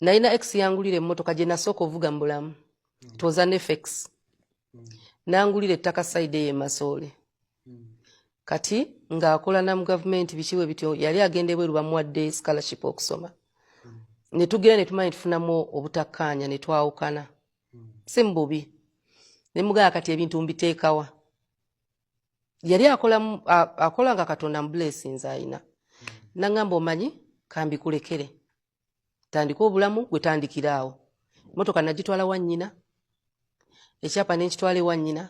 Naina ex yangulire emmotoka gye nasooka ovuga mbulamu. Toza nefex. Nangulire ettaka side ye Masole. Kati ng'akola na mu government bikiwe bityo yali agende bweru bamuwadde scholarship okusoma. Ne tugera ne tumanyi tufunamu obutakkaanya ne twawukana. Si mbubi. Ne mugaya kati ebintu mbiteekawa. Yali akola nga Katonda blessings ayina. Nangamba omanyi kambi kulekere. Tandika obulamu gwe tandikiraawo. Motoka nagitwala wa nnyina. Ekyapa n'ekitwala ewa nnyina.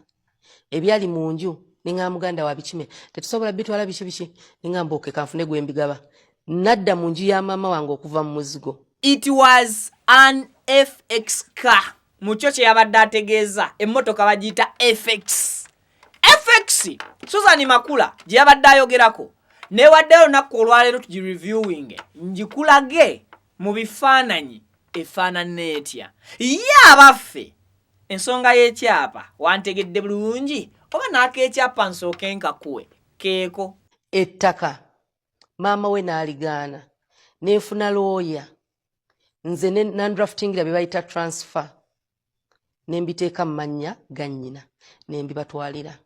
Ebyali mu nju ninga muganda wa bikime. Tetusobola bitwala biki. Ninga mboke kanfune gwe mbigaba. Nadda mu nju ya mama wange okuva mu muzigo. It was an FX car. Mucho kye yabadde ategeeza emmotoka bagiyita FX. FX Suzan Makula gye yabadde ayogerako. Newaddeyo nakku olwaleero tugireviewing. Njikulage mu bifaananyi efaanana etya. Ye abaffe ensonga y'ekyapa wantegedde bulungi oba n'akeekyapa nsooke nkakuwe keeko. Ettaka maama we n'aligaana neefuna looya nze nandraftingira bye bayita transfer nembiteeka mu mannya ga nnyina nembibatwalira.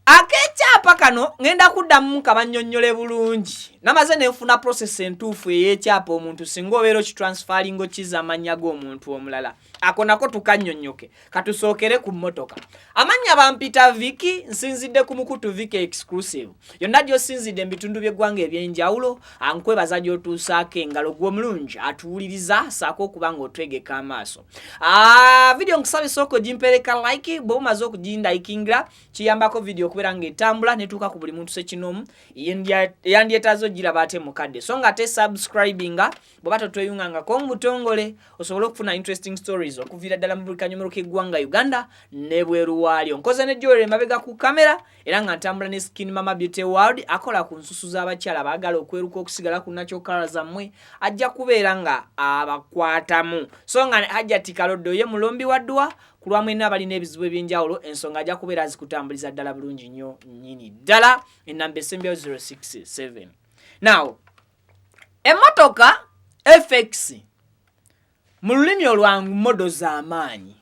Akeekyapa kano ngenda kuddamu kabannyonnyole bulungi. Namaze nefuna process entuufu ey'ekyapa omuntu singa obeera okitransferring okiza amannya g'omuntu omulala. Ako nako tukannyonnyoke. Katusookere ku mmotoka. Amannya bampita Viki, nsinzidde ku Mukutu Viki exclusive. Yonna gy'osinzidde mu bitundu by'eggwanga eby'enjawulo, ankwebaza gy'otuusaako engalo gw'omulungi atuwuliriza saako okuba ng'otwegeka amaaso. Video nkusabe sooka ogimpereka like, bw'omaze okugindayikingira kiyambako video okubeera ng'etambula netuuka ku buli muntu sekinomu yandyetaazo giraba ate mukadde. So nga te subscribinga bw'oba totweyungangako mu butongole osobole okufuna interesting stories okuviira ddala mu buli kanyomero k'eggwanga Uganda ne bweru waalyo. Nkoze ne Joel mabega ku kamera era nga ntambula ne Skin Mama Beauty World akola ku nsusu z'abakyala baagala okweruka okusigala ku natural color zammwe ajja kubeera nga abakwatamu. So nga Hajjati Kaloddo ye mulombi wa ddwa kulwa mwena balina ebizibu eby'enjawulo ensonga ajja kubeera zikutambuliza ddala bulungi nnyo nnyini ddala ennamba esembyayo 067. Now emmotoka FX mu lulimi olwangu modo z'amaanyi.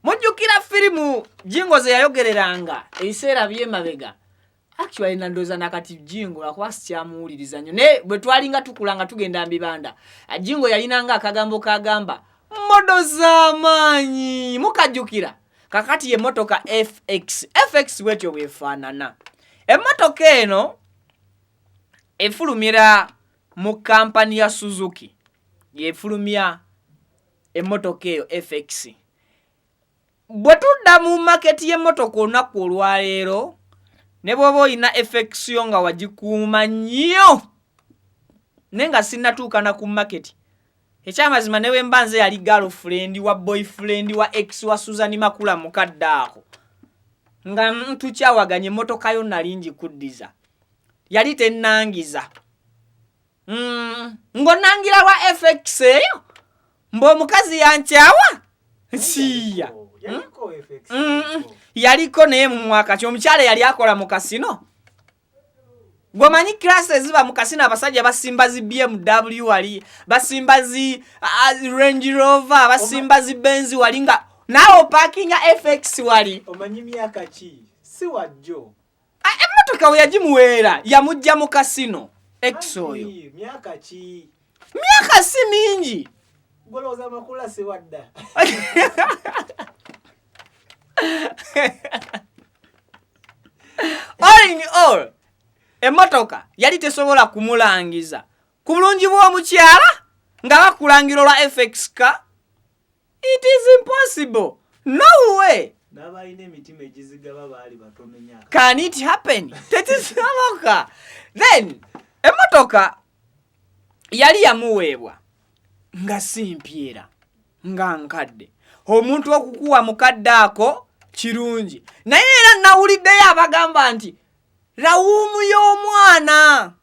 Mujjukira firimu Jingo ze yayogereranga ebiseera by'emabega. Actually nandoza nakati Jingo lwakuba sikyamuwuliriza nnyo ne bwe twalinga tukulanga tugenda mbibanda Jingo yalinanga akagambo kagamba modo z'amaanyi mukajjukira. Kakati ye motoka FX bwetyo bwefaanana. Emmotoka eno efulumira mu kampani ya Suzuki yefulumya emmotoka eyo FX. Bwe tudda mu market y'emmotoka olunaku olwaleero ne bw'oba olina FX yo nga wagikuuma nnyo nenga sinnatuuka na ku market. Ekyamazima newe mbanze yali girlfriend wa boyfriend wa ex wa Suzan Makula mukadde ako nga ntukyawaganye emmotoka yo nali njikuddiza yali tennangiza. Ngonangira wa FX eyo mbo omukazi yankyawa siya yaliko naye mu mwaka ky'omukyala yali akola mu kasino. Gomanyi classes ziba mu kasino abasajja basimba zi BMW wali basimba zi Range Rover basimba zi Benz wali nga naawe parking ya FX wali. Omanyi myaka ki si wajjo emmotoka we yagimuweera yamujja mu kasino X oyo. Myaka ki? Myaka si mingi. Golooza Makula si wadda. All in all emmotoka yali tesobola kumulangiza ku bulungi bw'omukyala nga bakulangira olwa FX ka. It is impossible. No way. N'abalina emitima egizigaba baali batono nnyo. Can it happen? Tekisoboka. Then emmotoka yali yamuweebwa nga simpyera nga nkadde. Omuntu okukuwa mukadde ako kirungi. Naye era nawuliddeyo abagamba nti rawumu y'omwana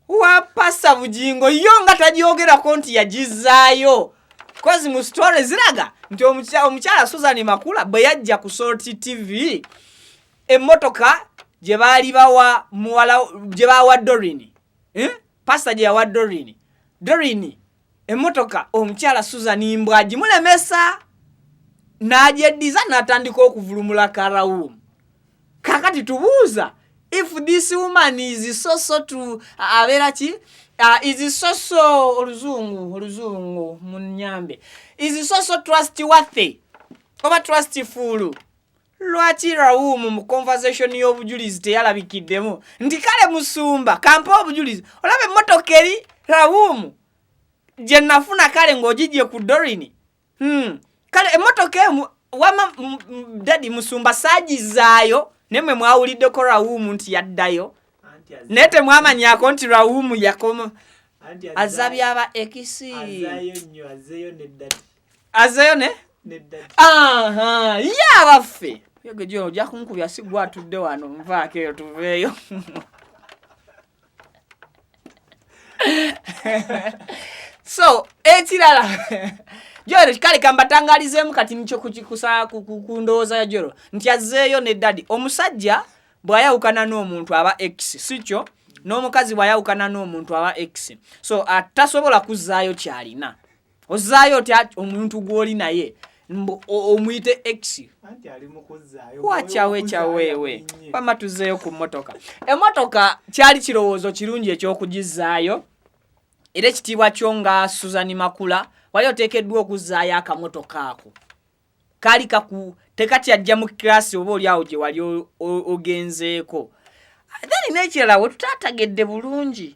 wa pasa Bujingo yo nga tagyogerako nti yagizaayo. Kozi mu story ziraga nti omukyala Suzan Makula bwe yajja ku Sorti TV emmotoka gye baali bawa muwala gye bawa Dorini. Pasta gye yawa Dorini. Dorini emotoka omukyala Suzan mbwaji mulemesa najeddiza natandika okuvulumula karawumu. Kakati tubuuza, if this woman is so to abeera ki is so oluzungu munyambe is so trustworthy oba trustful, lwaki rawumu mu conversation y'obujulizi teyalabikiddemu nti kale musumba kampa obujulizi olaba emmotoka eri rawumu gye nafuna kale ng'ogijje ku Dorini. Kale emmotoka emu wama dadi musumba saagizaayo nemwe mwawuliddeko rawumu nti yaddayo naye temwamanyako nti rawumu yakoma azabya aba ekisi azayo ne ye abaffe yogejo ojja kunkubya sigwa atudde wano nvaako eyo tuveeyo. So ekirala Joro kale kambatangalizemu kati nicho kukikusa kundowooza ya Joro nti azeeyo ne dadi omusajja bwayawukana n'omuntu aba X sicho n'omukazi bwayawukana n'omuntu aba X so atasobola kuzaayo kyalina ozaayo otya omuntu gw'oli naye omuyite X anti ali mu kuzaayo wachawewe pama tuzeeyo ku mmotoka. Emmotoka kyali kirowoozo kirungi eky'okugizaayo era ekitiibwa kyo nga Suzan Makula wali oteekeddwa okuzaayo akamotoka ako kaali kaku tekati ajja mu kirasi oba oli awo gye wali ogenzeeko. Then n'ekirala we tutategedde bulungi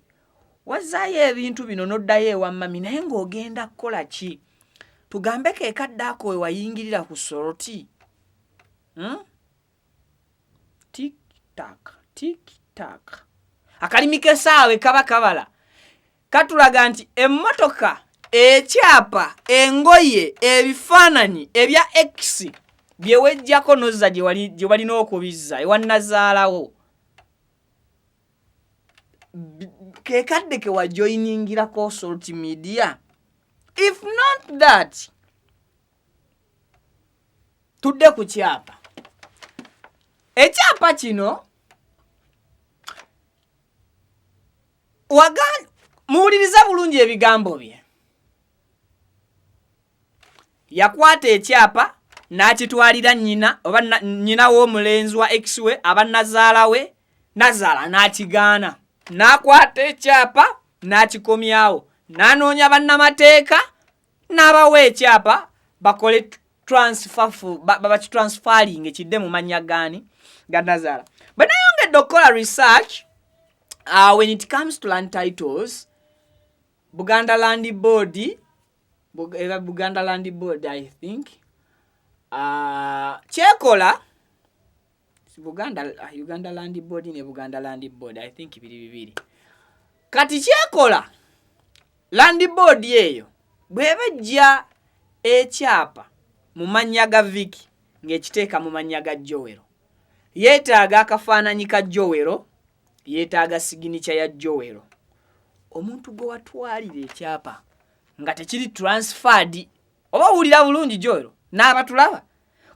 wazaayo ebintu bino n'oddayo ewa mami naye ng'ogenda kukola ki? Tugambe ke kadde ako we wayingirira ku soroti tik tak akalimi k'essaawa kaba kabala katulaga nti emmotoka ekyapa engoye ebifaananyi ebya X bye wejjako nozza gye walina okubizza ewannazaalawo ke kadde ke wajoiningirako social media. If not that tudde ku kyapa ekyapa kino muwuliriza bulungi ebigambo bye. Yakwata ekyapa n'akitwalira nnyina oba nnyina w'omulenzi wa X we aba nazaala we nazaala n'akigaana n'akwata ekyapa n'akikomyawo n'anoonya bannamateeka n'abawa ekyapa bakole bakitransferring ekidde mu mannya gaani ga nazaala. Bwe nayongedde okukola research when it comes to land titles Buganda Land Board I think kyekola Uganda Land Board ne Buganda Land Board I think bibiri kati kyekola Land Board eyo bwebejja ekyapa mu mannya ga Viki ng'ekiteeka mu mannya ga Jowero yeetaaga akafaananyi ka Jowero yeetaaga signature ya Jowero. Omuntu gwe watwalira ekyapa nga tekiri transferred oba wulira bulungi Jowero n'abatulaba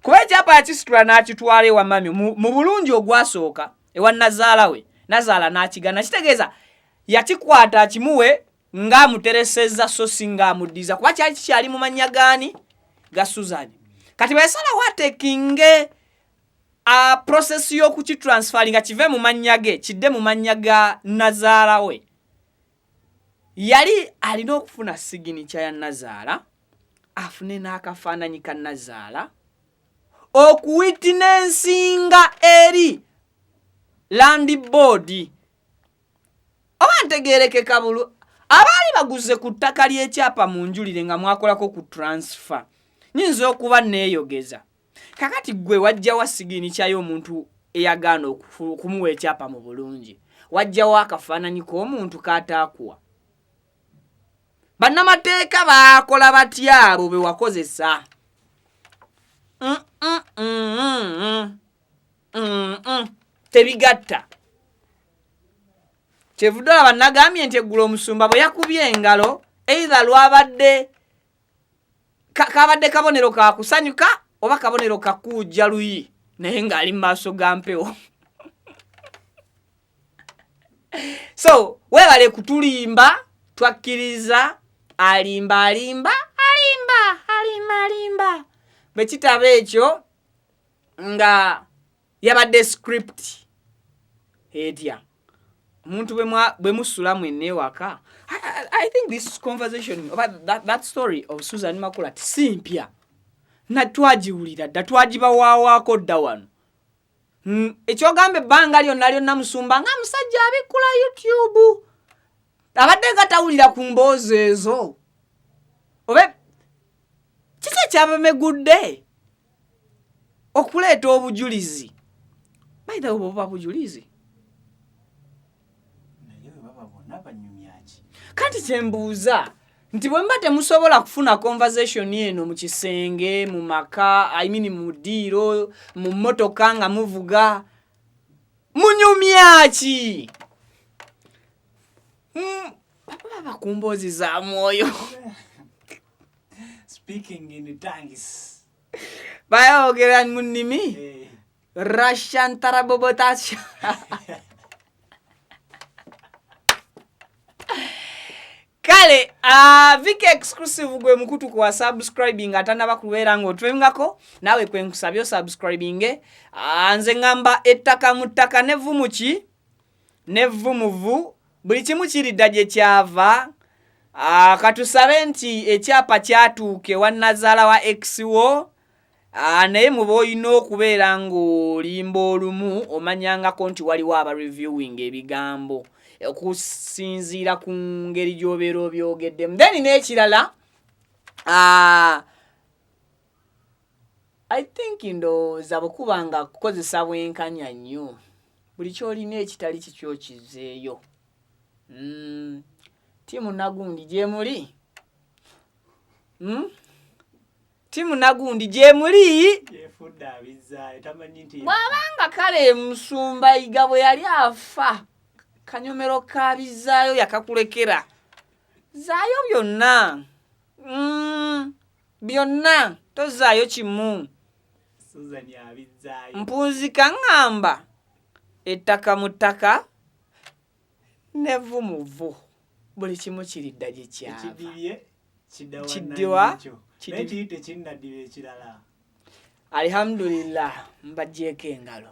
kuba ekyapa yakisitula n'akitwala ewa mami mu bulungi ogwasooka ewa nazaala we nazaala n'akigana kitegeeza yakikwata akimuwe ng'amuteresezza so si ng'amuddiza kuba kyali kikyali mu mannya gaani ga Suzan. Kati bwesalawo ateekinge process y'okukitransferinga kive mu mannya ge kidde mu mannya ga nazaala we yali alina okufuna signature ya nazaala afune n'akafaananyi ka nazaala okuwitnessinga eri Land Board oba ntegeerekeka bulu abaali baguze ku ttaka ly'ekyapa mu njulire nga mwakolako ku transfer nyinza okuba neeyogeza kakati gwe wajjawa signature y'omuntu eyagaana okumuwa ekyapa mu bulungi wajjawo akafaananyi k'omuntu kaataakuwa bannamateeka baakola batya abo be wakozesa tebigatta kyevudde olaba nagambye nti eggulu omusumba bwe yakubye engalo either lwabadde kabadde kabonero ka kusanyuka oba kabonero kakuujja luyi naye ng'ali mu maaso ga mpewo. So weebale kutulimba twakkiriza alimba bwe kitabo ekyo nga yabadde script etya omuntu bwe musula mwenna ewaka. I think this conversation about that story of Suzan Makula simpya natwagiwulira dda twagibawaawaako dda wano. Ekyogamba ebbanga lyonna musumba nga musajja abikkula YouTube abadde nga tawulira ku mboozi ezo oba kiki ekyabamegudde okuleeta obujulizi. By the way, oba bujulizi kati kyembuuza nti bwe mba temusobola kufuna conversation eno mu kisenge mu maka mu ddiiro mu mmotoka nga muvuga munyumya ki? Baba ku mboozi za mwoyo speaking in tongues bayogera mu nnimi Russian tarabobotasha kale Viki exclusive gwe mukutu kwa subscribing atanaba kubeera ng'otwengako nawe kwe nkusabyo subscribing. Nze ngamba ettaka mu ttaka nevumu ki nevumuvu buli kimu kiridda gye kyava. Katusabe nti ekyapa kyatuuke wannazaala wa XO. Naye muba olina okubeera ng'olimba olumu omanyangako nti waliwo aba reviewing ebigambo okusinziira ku ngeri gy'obeera obyogeddemu. Then n'ekirala I think ndowooza bwekuba nga kukozesa bwenkanya nnyo buli kyolina ekitali kikyo kizeeyo. Timu nagundi gye muli timu nagundi gye muli yefudda abizaayo tamanyi nti bw'abanga kale musumba Yiga bwe yali afa kanyomero ka bizaayo yakakulekera zaayo byonna byonna tozaayo kimu. Suzan abizaayo mpunzika ngamba ettaka mu ttaka nevumuvu buli kimu kiridda gye kyava kiddiwa tekinnaddiba ekirala. Alhamdulillah mbaggyeko engalo.